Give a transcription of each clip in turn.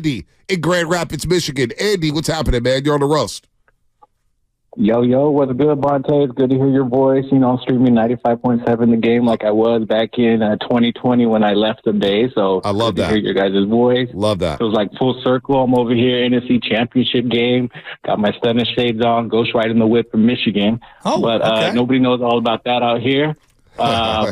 Andy in Grand Rapids, Michigan. Andy, what's happening, man? You're on the roast. Yo, what's good, Bonta? It's good to hear your voice. You know, I'm streaming 95.7 the game like I was back in 2020 when I left the Bay. So I love good that. to hear your guys' voice. Love that. It was like full circle. I'm over here, NFC Championship game. Got my stunner shades on. Ghost right in the whip from Michigan. Okay. Nobody knows all about that out here.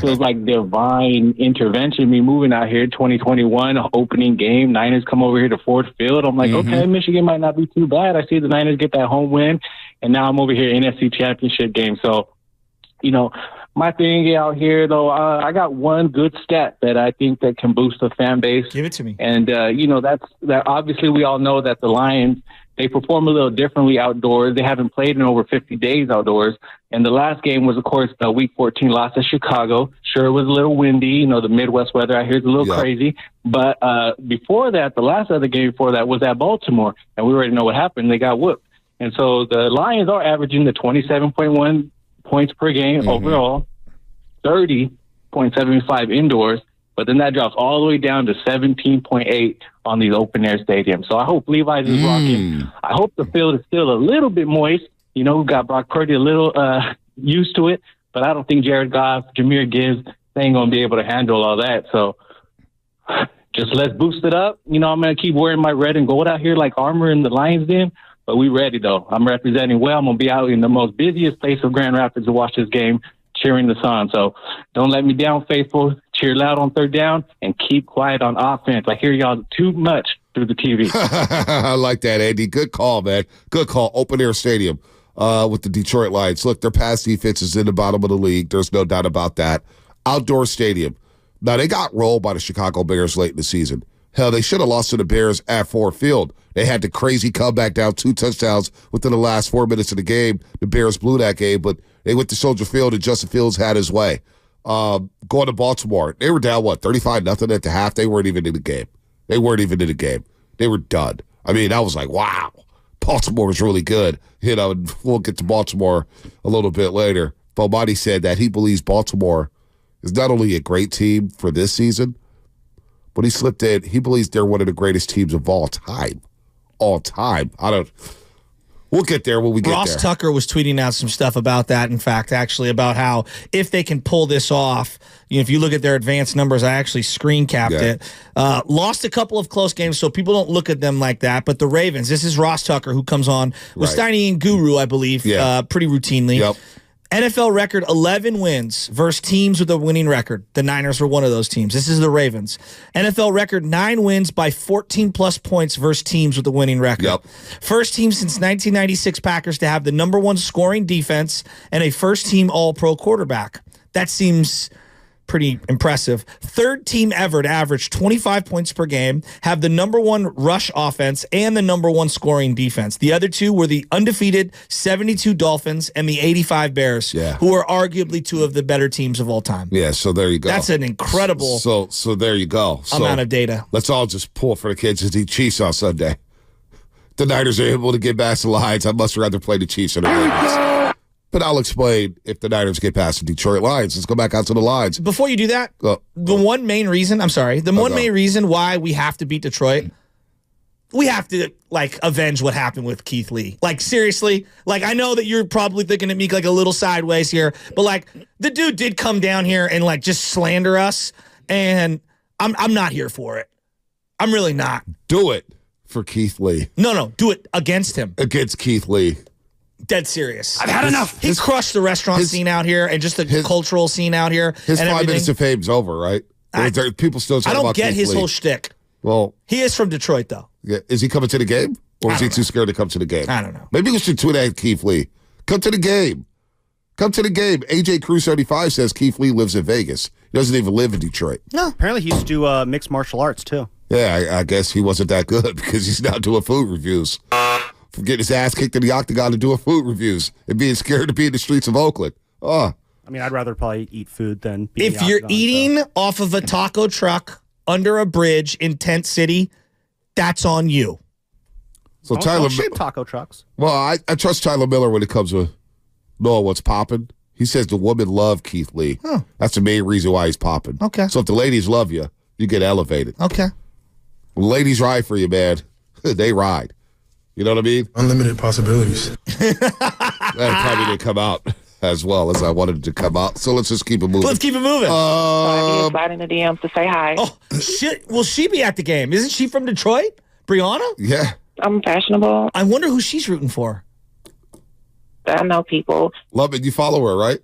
Feels like divine intervention. Me moving out here, 2021 opening game. Niners come over here to Ford Field. I'm like, okay, Michigan might not be too bad. I see the Niners get that home win, and now I'm over here NFC Championship game. So, you know, my thing out here though, I got one good stat that I think that can boost the fan base. Give it to me. And you know, that obviously we all know that the Lions, they perform a little differently outdoors. They haven't played in over 50 days outdoors. And the last game was, of course, the Week 14 loss to Chicago. Sure, it was a little windy. You know, the Midwest weather out here is a little crazy. But before that, the last other game before that was at Baltimore. And we already know what happened. They got whooped. And so the Lions are averaging the 27.1 points per game overall, 30.75 indoors. But then that drops all the way down to 17.8 on these open-air stadiums. So I hope Levi's is rocking. I hope the field is still a little bit moist. You know, we've got Brock Purdy a little used to it, but I don't think Jared Goff, Jahmyr Gibbs, they ain't going to be able to handle all that. So just let's boost it up. You know, I'm going to keep wearing my red and gold out here like armor in the Lions Den, but we ready, though. I'm representing well. I'm going to be out in the most busiest place of Grand Rapids to watch this game, cheering the Sun. So don't let me down, faithful. Cheer loud on third down and keep quiet on offense. I hear y'all too much through the TV. I like that, Andy. Good call, man. Good call. Open air stadium with the Detroit Lions. Look, their pass defense is in the bottom of the league. There's no doubt about that. Outdoor stadium. Now, they got rolled by the Chicago Bears late in the season. Hell, they should have lost to the Bears at Ford Field. They had the crazy comeback down 2 touchdowns within the last 4 minutes of the game. The Bears blew that game, but they went to Soldier Field and Justin Fields had his way. Going to Baltimore, they were down, 35-0 at the half. They weren't even in the game. They were done. I mean, I was like, wow, Baltimore was really good. You know, and we'll get to Baltimore a little bit later. Bomani said that he believes Baltimore is not only a great team for this season, but he slipped in. He believes they're one of the greatest teams of all time. All time. We'll get there when we get there. Ross Tucker was tweeting out some stuff about that, in fact, actually, about how if they can pull this off, you know, if you look at their advanced numbers, I actually screen capped it. Lost a couple of close games, so people don't look at them like that. But the Ravens, this is Ross Tucker, who comes on with Steiny and Guru, I believe, pretty routinely. Yep. NFL record 11 wins versus teams with a winning record. The Niners are one of those teams. This is the Ravens. NFL record 9 wins by 14-plus points versus teams with a winning record. Yep. First team since 1996 Packers to have the number 1 scoring defense and a first-team All-Pro quarterback. That seems pretty impressive. Third team ever to average 25 points per game, have the number 1 rush offense and the number 1 scoring defense. The other two were the undefeated 72 Dolphins and the 85 Bears, who are arguably 2 of the better teams of all time. Yeah, so there you go. That's an incredible So there you go. amount of data. Let's all just pull for the kids to eat Chiefs on Sunday. The Niners are able to get past the Lions. I'd much rather play the Chiefs than the Ravens. But I'll explain if the Niners get past the Detroit Lions. Let's go back out to the Lions. Before you do that, the one main reason why we have to beat Detroit, we have to, like, avenge what happened with Keith Lee. Like, seriously, like, I know that you're probably thinking at me like a little sideways here, but, like, the dude did come down here and, like, just slander us, and I'm not here for it. I'm really not. Do it for Keith Lee. No, do it against him. Against Keith Lee. Dead serious. I've had enough. He crushed the restaurant scene out here and just the cultural scene out here. His and 5 everything. minutes of fame's over, right? People still talk I don't about get Keith his Lee. whole shtick. Well, he is from Detroit, though. Yeah. Is he coming to the game? Or is he too scared to come to the game? I don't know. Maybe we should tweet at Keith Lee. Come to the game. Come to the game. AJ Cruz 35 says Keith Lee lives in Vegas. He doesn't even live in Detroit. No. Apparently he used to do mixed martial arts, too. Yeah, I guess he wasn't that good because he's now doing food reviews. From getting his ass kicked in the octagon to doing food reviews and being scared to be in the streets of Oakland. Oh. I mean, I'd rather probably eat food than be in If the you're octagon, eating off of a taco truck under a bridge in Tent City, that's on you. So Don't Tyler, shame taco trucks. well, I trust Tyler Miller when it comes to knowing what's popping. He says the women love Keith Lee. That's the main reason why he's popping. Okay. So if the ladies love you, you get elevated. Okay. Ladies ride for you, man. They ride. You know what I mean? Unlimited possibilities. That probably didn't come out as well as I wanted it to come out. So let's just keep it moving. Let's keep it moving. Slide in the DMs to say hi. Oh, will she be at the game? Isn't she from Detroit? Brianna? Yeah. I'm fashionable. I wonder who she's rooting for. I know people. Love it. You follow her, right?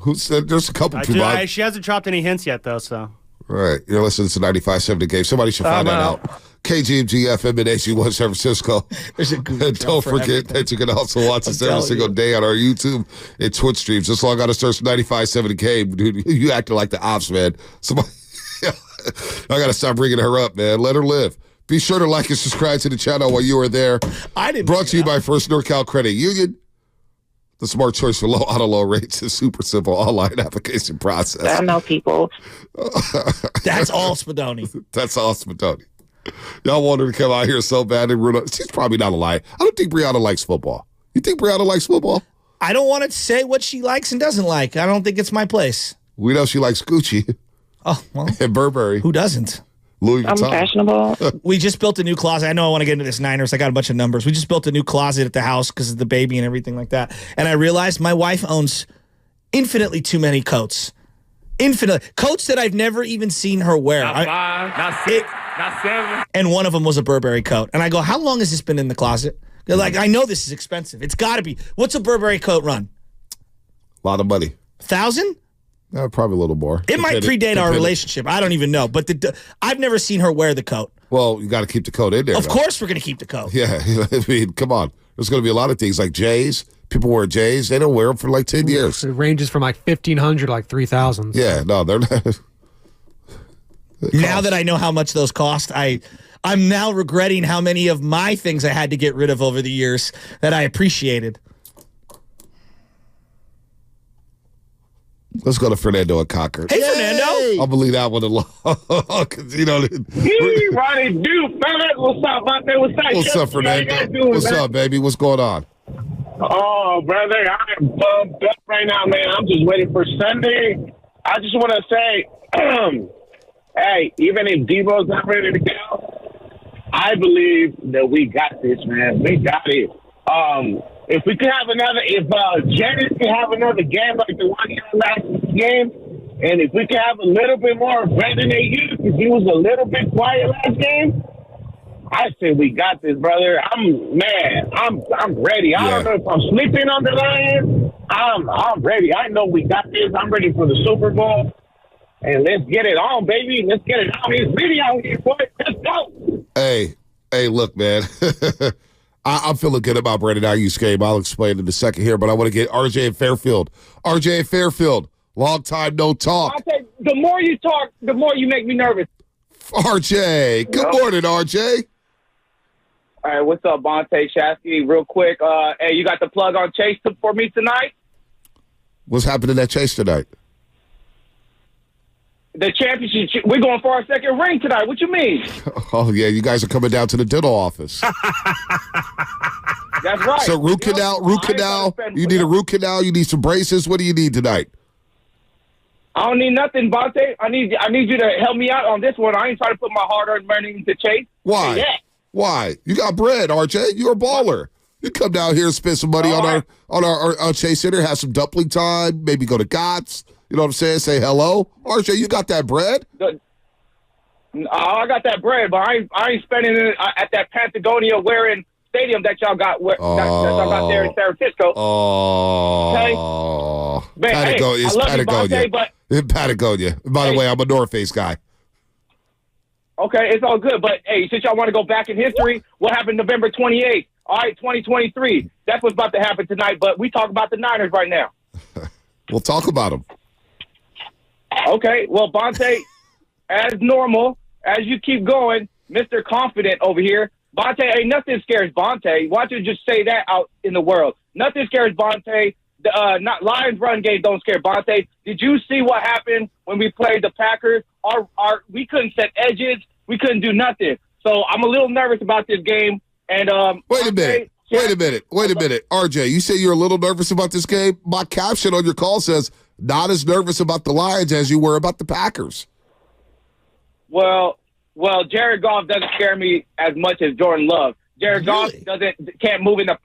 Who said there's a couple people. She hasn't dropped any hints yet, though, so. Right. You're listening to 95.7 The Game. Somebody should find that out. KGMG FM in HG1 San Francisco. There's a Google And don't forget everything. that you can also watch us every telling single you. day on our YouTube and Twitch streams. Just log on to search 95.7 The Game. Dude, you acting like the ops, man. Somebody, I got to stop bringing her up, man. Let her live. Be sure to like and subscribe to the channel while you are there. I didn't. Brought to you by First NorCal Credit Union. The smart choice for low auto loan rates is super simple online application process. I know people. That's all Spadoni. That's awesome, Tony. Y'all want her to come out here so bad and ruin it. She's probably not a lie. I don't think Brianna likes football. You think Brianna likes football? I don't want to say what she likes and doesn't like. I don't think it's my place. We know she likes Gucci Oh, well, and Burberry, who doesn't? Louis I'm Vuitton. fashionable. We just built a new closet. I know I want to get into this Niners. I got a bunch of numbers. We just built a new closet at the house because of the baby and everything like that. And I realized my wife owns infinitely too many coats. Infinite coats that I've never even seen her wear. Not 5, not 6, not 7. And one of them was a Burberry coat. And I go, how long has this been in the closet? They're like, I know this is expensive. It's got to be. What's a Burberry coat run? A lot of money. 1,000? Probably a little more. It might predate our Depending. relationship. I don't even know. But I've never seen her wear the coat. Well, you got to keep the coat in there. Of though. course we're going to keep the coat. Yeah. I mean, come on. There's going to be a lot of things like J's. People wear J's. They don't wear them for like 10 years. It ranges from like 1,500 to like 3,000. Yeah. No, they're not. Now that I know how much those cost, I'm now regretting how many of my things I had to get rid of over the years that I appreciated. Let's go to Fernando and Concord. Hey, Fernando. I'll believe that one alone. 'Cause, you know, Ronnie Duke, man. What's up, Monte? what's up, Fernando? What's up, baby? What's going on? Oh, brother, I'm bumped up right now, man. I'm just waiting for Sunday. I just want to say, hey, even if Debo's not ready to go, I believe that we got this, man. We got it. If we could have if Jennings can have another game like the one he had last game, and if we could have a little bit more of Brandon AU, because he was a little bit quiet last game, I say we got this, brother. I'm ready. I don't know if I'm sleeping on the Lions. I'm ready. I know we got this. I'm ready for the Super Bowl. And let's get it on, baby. Let's get it on. It's really out here, boy. Let's go. Hey, look, man. I'm feeling good about Brandon Ayuk's game. I'll explain in a second here, but I want to get RJ and Fairfield. RJ and Fairfield, long time no talk. The more you talk, the more you make me nervous. RJ, good morning, RJ. All right, what's up, Bonte Shasky? Real quick, hey, you got the plug on Chase for me tonight? What's happening at Chase tonight? The championship, we're going for our second ring tonight. What you mean? Oh, yeah, you guys are coming down to the dental office. That's right. So root canal, you need a root canal, you need some braces. What do you need tonight? I don't need nothing, Bonte. I need you to help me out on this one. I ain't trying to put my hard-earned money into Chase. Why? Yeah. Why? You got bread, RJ. You're a baller. You come down here and spend some money on our Chase Center, have some dumpling time, maybe go to Gott's. You know what I'm saying? Say hello. RJ, you got that bread? I got that bread, but I ain't spending it at that Patagonia wearing stadium that y'all got that y'all got there in San Francisco. Oh. Man, Patagonia. hey, I love you, Bonte, but in Patagonia. By the way, I'm a North Face guy. okay, it's all good. But, hey, since y'all want to go back in history, what happened November 28th? All right, 2023. That's what's about to happen tonight, but we talk about the Niners right now. We'll talk about them. Okay, well, Bonte, as normal, as you keep going, Mr. Confident over here, Bonte, ain't nothing scares Bonte. Why don't you just say that out in the world? Nothing scares Bonte. Not Lions run game don't scare Bonte. Did you see what happened when we played the Packers? We couldn't set edges. We couldn't do nothing. So I'm a little nervous about this game. And Wait a minute. RJ, you say you're a little nervous about this game? My caption on your call says, not as nervous about the Lions as you were about the Packers. Well, Well, Jared Goff doesn't scare me as much as Jordan Love. Jared Goff can't move in the.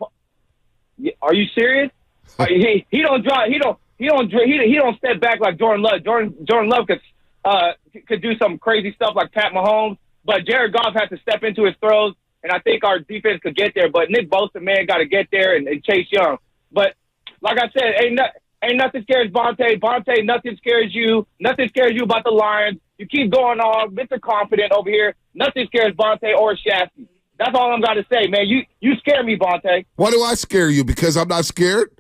Are you serious? He don't drive. He don't step back like Jordan Love. Jordan Love could do some crazy stuff like Pat Mahomes, but Jared Goff has to step into his throws, and I think our defense could get there. But Nick Bosa, man, got to get there and Chase Young. But like I said, ain't nothing scares Bonte. Bonte, nothing scares you. Nothing scares you about the Lions. You keep going on, Mr. Confident over here. Nothing scares Bonte or Shasky. That's all I'm got to say, man. You scare me, Bonte. Why do I scare you? Because I'm not scared?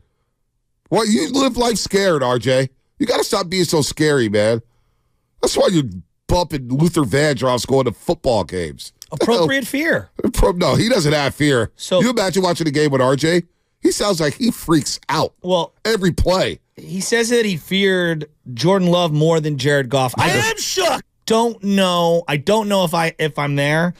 Well, you live life scared, RJ. You got to stop being so scary, man. That's why you're bumping Luther Vandross going to football games. Appropriate fear. No, he doesn't have fear. So you imagine watching a game with RJ? He sounds like he freaks out. Well, every play. He says that he feared Jordan Love more than Jared Goff. I am shook. Don't know. I don't know if I'm there.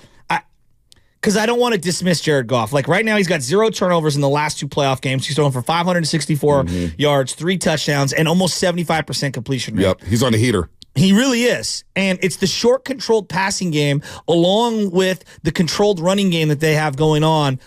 Because I don't want to dismiss Jared Goff. Like right now, he's got 0 turnovers in the last 2 playoff games. He's thrown for 564 yards, 3 touchdowns, and almost 75% completion rate. Yep, he's on the heater. He really is. And it's the short, controlled passing game along with the controlled running game that they have going on.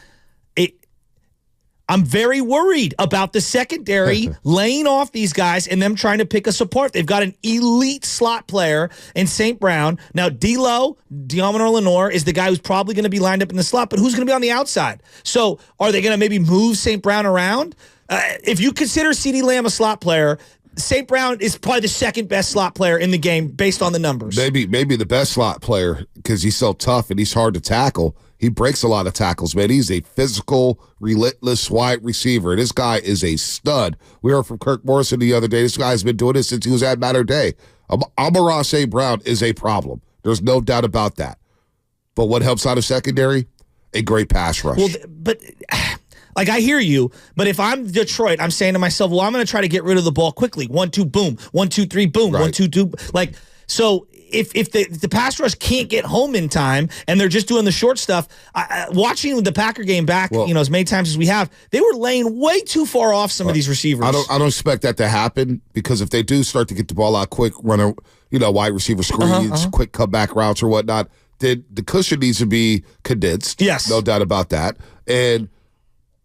I'm very worried about the secondary laying off these guys and them trying to pick us apart. They've got an elite slot player in St. Brown. Now, Deommodore Lenoir, is the guy who's probably going to be lined up in the slot, but who's going to be on the outside? So are they going to maybe move St. Brown around? If you consider CeeDee Lamb a slot player, St. Brown is probably the second best slot player in the game based on the numbers. Maybe the best slot player because he's so tough and he's hard to tackle. He breaks a lot of tackles, man. He's a physical, relentless wide receiver. This guy is a stud. We heard from Kirk Morrison the other day. This guy's been doing this since he was at Mater Day. Amon-Ra St. Brown is a problem. There's no doubt about that. But what helps out of secondary? A great pass rush. Well, but like I hear you, but if I'm Detroit, I'm saying to myself, well, I'm going to try to get rid of the ball quickly. 1, 2, boom. 1, 2, 3, boom. Right. 1, 2, 2. Like, so if the pass rush can't get home in time and they're just doing the short stuff, watching the Packer game back, as many times as we have, they were laying way too far off some of these receivers. I don't expect that to happen because if they do start to get the ball out quick, run a wide receiver screens, quick cutback routes or whatnot, then the cushion needs to be condensed. Yes, no doubt about that. And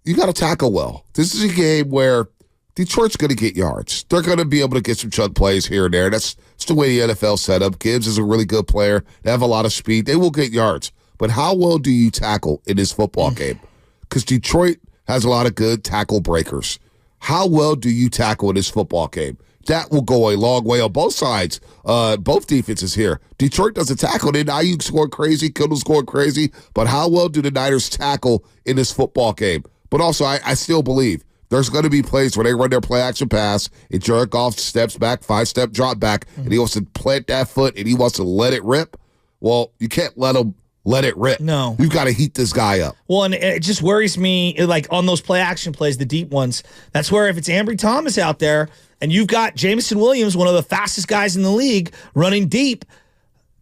you got to tackle well. This is a game where Detroit's going to get yards. They're going to be able to get some chunk plays here and there. That's the way the NFL set up. Gibbs is a really good player. They have a lot of speed. They will get yards. But how well do you tackle in this football game? Because Detroit has a lot of good tackle breakers. How well do you tackle in this football game? That will go a long way on both sides, both defenses here. Detroit doesn't tackle. Then Ayuk scored crazy, Kittle scored crazy. But how well do the Niners tackle in this football game? But also, I still believe there's going to be plays where they run their play-action pass, and Jared Goff steps back, 5-step drop back, and he wants to plant that foot, and he wants to let it rip. Well, you can't let him let it rip. No. You've got to heat this guy up. Well, and it just worries me, like on those play-action plays, the deep ones, that's where if it's Ambry Thomas out there, and you've got Jameson Williams, one of the fastest guys in the league, running deep,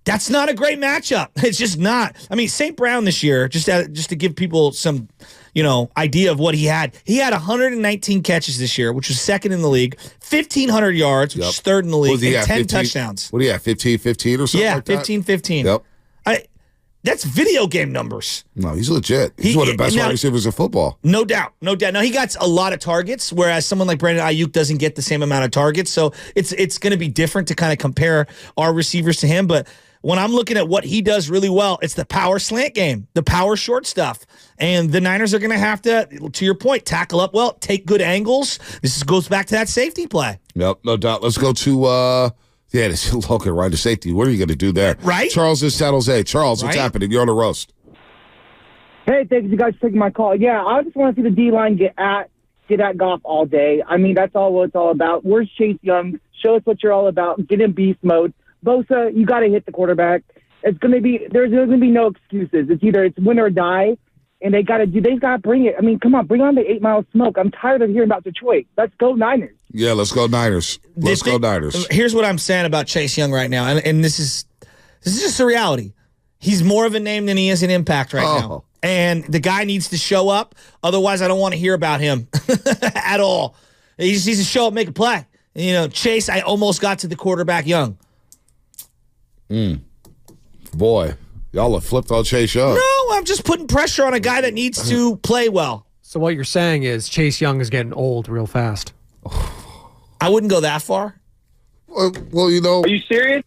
that's not a great matchup. It's just not. I mean, St. Brown this year, just to give people some idea of what he had. He had 119 catches this year, which was second in the league, 1,500 yards, which is third in the league, and 10 touchdowns. What do you have, 15-15 or something like that? Yeah, 15-15. Yep. That's video game numbers. No, he's legit. He's one of the best wide receivers in football. No doubt. No doubt. Now, he got a lot of targets, whereas someone like Brandon Ayuk doesn't get the same amount of targets, so it's going to be different to kind of compare our receivers to him, but when I'm looking at what he does really well, it's the power slant game, the power short stuff. And the Niners are going to have to your point, tackle up well, take good angles. This goes back to that safety play. Yep, no doubt. Let's go to, this Logan right to safety. What are you going to do there? Right. Charles in San Jose. Charles, what's happening? You're on the roast. Hey, thanks you guys for taking my call. Yeah, I just want to see the D-line get at Goff all day. I mean, that's all what it's all about. Where's Chase Young? Show us what you're all about. Get in beast mode. Bosa, you got to hit the quarterback. There's going to be no excuses. It's win or die, and they got to bring it. I mean, come on, bring on the 8 Mile smoke. I'm tired of hearing about Detroit. Let's go Niners. Yeah, let's go Niners. Let's go Niners. Here's what I'm saying about Chase Young right now, and this is just the reality. He's more of a name than he is an impact right now. And the guy needs to show up. Otherwise, I don't want to hear about him at all. He just needs to show up, make a play. Chase, I almost got to the quarterback Young. Boy, Y'all have flipped on Chase Young. No, I'm just putting pressure on a guy that needs to play well. So what you're saying is Chase Young is getting old real fast. I wouldn't go that far. Well, you know, Are you serious?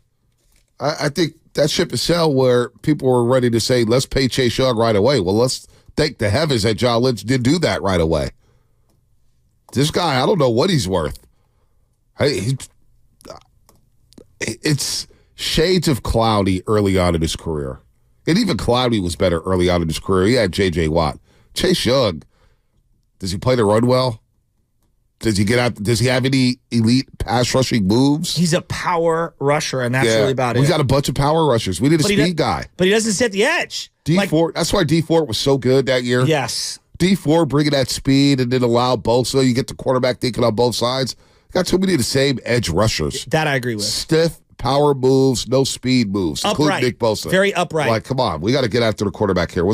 I think that ship has sailed where people were ready to say, let's pay Chase Young right away. Well, let's thank the heavens that John Lynch did do that right away. This guy, I don't know what he's worth. It's shades of Cloudy early on in his career. And even Cloudy was better early on in his career. He had J.J. Watt. Chase Young, does he play the run well? Does he get out? Does he have any elite pass rushing moves? He's a power rusher, and that's really about it. We got a bunch of power rushers. We need a speed guy. But he doesn't set the edge. D Ford. That's why D Ford was so good that year. Yes. D Ford bringing that speed and then allow Bosa. You get the quarterback thinking on both sides. Got too many of the same edge rushers. That I agree with. Stiff power moves, no speed moves, including Upright. Nick Bosa. Very upright. Like, come on, we got to get after the quarterback here. What's